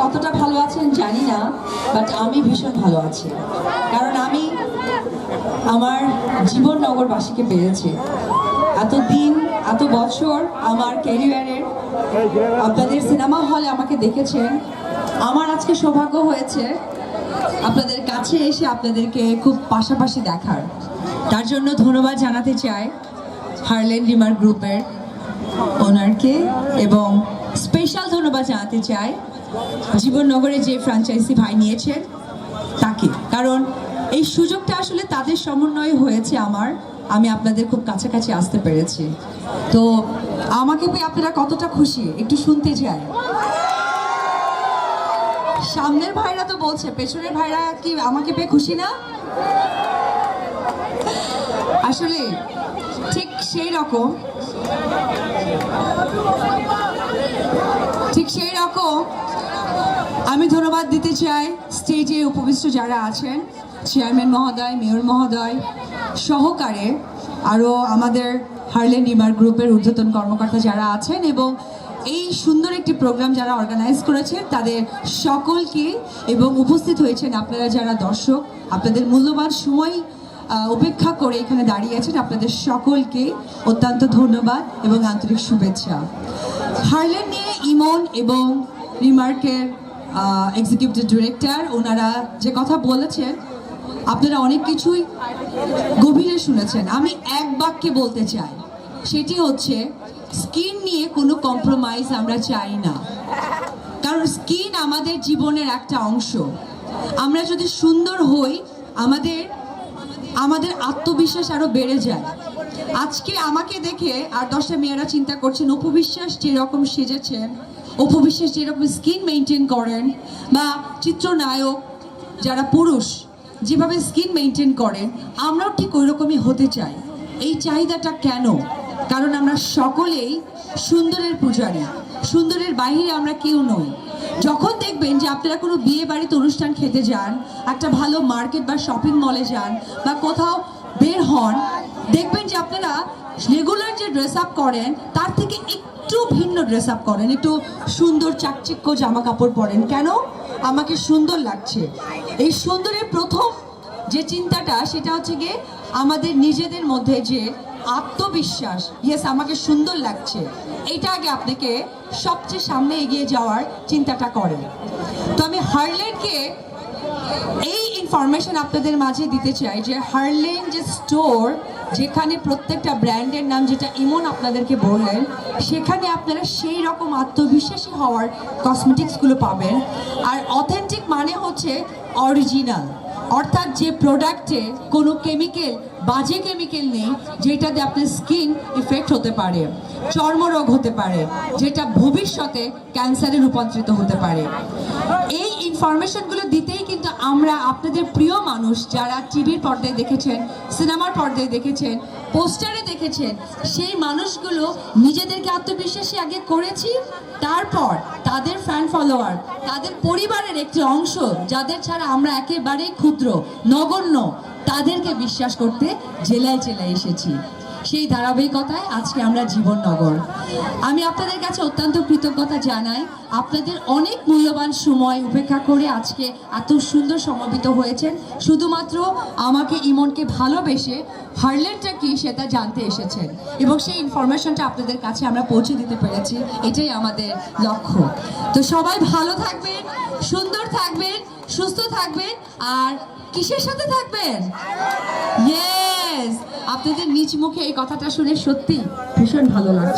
কতটা ভালো আছেন জানি না, বাট আমি ভীষণ ভালো আছি, কারণ আমি আমার জীবননগরবাসীকে পেয়েছি। এতদিন এত বছর আমার ক্যারিয়ারের আপনাদের সিনেমা হলে আমাকে দেখেছেন। আমার আজকে সৌভাগ্য হয়েছে আপনাদের কাছে এসে আপনাদেরকে খুব পাশাপাশি দেখার। তার জন্য ধন্যবাদ জানাতে চাই হারলেন রিমার গ্রুপের ওনারকে, এবং স্পেশাল ধন্যবাদ জানাতে চাই জীবননগরে যে ফ্র্যাঞ্চাইজি ভাই নিয়েছেন তাকে, কারণ এই সুযোগটা আসলে তাদের সমন্বয়ে হয়েছে। আমি আপনাদের খুব কাছাকাছি আসতে পেরেছি। তো আমাকে পেয়ে আপনারা কতটা খুশি একটু শুনতে চাই। সামনের ভাইরা তো বলছে, পেছনের ভাইরা কি আমাকে পেয়ে খুশি না? আসলে ঠিক সেই রকম আমি ধন্যবাদ দিতে চাই স্টেজে উপবিষ্ট যারা আছেন, চেয়ারম্যান মহোদয়, মেয়র মহোদয় সহকারে আরও আমাদের হারলেন রিমার গ্রুপের ঊর্ধ্বতন কর্মকর্তা যারা আছেন, এবং এই সুন্দর একটি প্রোগ্রাম যারা অর্গানাইজ করেছেন তাদের সকলকে, এবং উপস্থিত হয়েছেন আপনারা যারা দর্শক, আপনাদের মূল্যবান সময় উপেক্ষা করে এখানে দাঁড়িয়ে আছেন, আপনাদের সকলকে অত্যন্ত ধন্যবাদ এবং আন্তরিক শুভেচ্ছা। হারলেন নিয়ে ইমন এবং রিমার্কের এক্সিকিউটিভ ডিরেক্টর ওনারা যে কথা বলেছেন আপনারা অনেক কিছুই গভীরে শুনেছেন। আমি এক বাক্যে বলতে চাই, সেটি হচ্ছে স্কিন নিয়ে কোনো কম্প্রোমাইজ আমরা চাই না, কারণ স্কিন আমাদের জীবনের একটা অংশ। আমরা যদি সুন্দর হই আমাদের আত্মবিশ্বাস আরো বেড়ে যায়। আজকে আমাকে দেখে আর 10টা মেয়েরা চিন্তা করছেন অপু বিশ্বাস যেরকম সেজেছেন, অপু বিশ্বাস যেরকম স্কিন মেনটেন করেন, বা চিত্রনায়ক যারা পুরুষ যেভাবে স্কিন মেনটেন করেন, আমরাও ঠিক ওই রকমই হতে চাই। এই চাহিদাটা কেন? কারণ আমরা সকলেই সুন্দরের পূজারী, সুন্দরের বাইরে আমরা কেউ নই। যখন দেখবেন যে আপনারা কোনো বিয়ে বাড়িতে অনুষ্ঠান খেতে যান, একটা ভালো মার্কেট বা শপিং মলে যান, বা কোথাও বের হন, দেখবেন যে আপনারা রেগুলার যে ড্রেস আপ করেন তার থেকে একটু ভিন্ন ড্রেস আপ করেন, একটু সুন্দর চাকচিক্য জামা কাপড় পরেন। কেন? আমাকে সুন্দর লাগছে। এই সুন্দরের প্রথম যে চিন্তাটা সেটা হচ্ছে গিয়ে আমাদের নিজেদের মধ্যে যে আত্মবিশ্বাস, ইয়েস আমাকে সুন্দর লাগছে, এটা আগে আপনাকে সবচেয়ে সামনে এগিয়ে যাওয়ার চিন্তাটা করে। তো আমি হারলেনকে এই ইনফরমেশন আপনাদের মাঝে দিতে চাই যে হারলেন যে স্টোর, যেখানে প্রত্যেকটা ব্র্যান্ডের নাম যেটা ইমন আপনাদেরকে বললেন, সেখানে আপনারা সেই রকম আত্মবিশ্বাসী হওয়ার কসমেটিক্সগুলো পাবেন। আর অথেন্টিক মানে হচ্ছে অরিজিনাল, অর্থাৎ যে প্রোডাক্টে কোনো কেমিক্যাল, বাজে কেমিক্যাল নেই যেটাতে আপনার স্কিন ইফেক্ট হতে পারে, চর্মরোগ হতে পারে, যেটা ভবিষ্যতে ক্যান্সারে রূপান্তরিত হতে পারে। এই ইনফরমেশনগুলো দিতেই কিন্তু আমরা আপনাদের প্রিয় মানুষ যারা টিভির পর্দায় দেখেছেন, সিনেমার পর্দায় দেখেছেন, পোস্টারে দেখেছেন, সেই মানুষগুলো নিজেদেরকে আত্মবিশ্বাসী আগে করেছি, তারপর তাদের ফ্যান ফলোয়ার, তাদের পরিবারের একটি অংশ যাদের ছাড়া আমরা একেবারেই ক্ষুদ্র, নগণ্য, তাদেরকে বিশ্বাস করতে জেলায় জেলায় এসেছি। সেই ধারাবাহিকতায় আজকে আমরা জীবননগর। আমি আপনাদের কাছে অত্যন্ত কৃতজ্ঞতা জানাই, আপনাদের অনেক মূল্যবান সময় উপেক্ষা করে আজকে এত সুন্দর সমবেত হয়েছেন, শুধুমাত্র আমাকে ইমনকে ভালোবেসে হারলেনটা কি সেটা জানতে এসেছেন, এবং সেই ইনফরমেশনটা আপনাদের কাছে আমরা পৌঁছে দিতে পেরেছি, এটাই আমাদের লক্ষ্য। তো সবাই ভালো থাকবেন, সুন্দর থাকবেন, সুস্থ থাকবেন, আর কিসের সাথে থাকবেন? ইয়েস, আপনাদের নিজ মুখে এই কথাটা শুনে সত্যি ভীষণ ভালো লাগছে।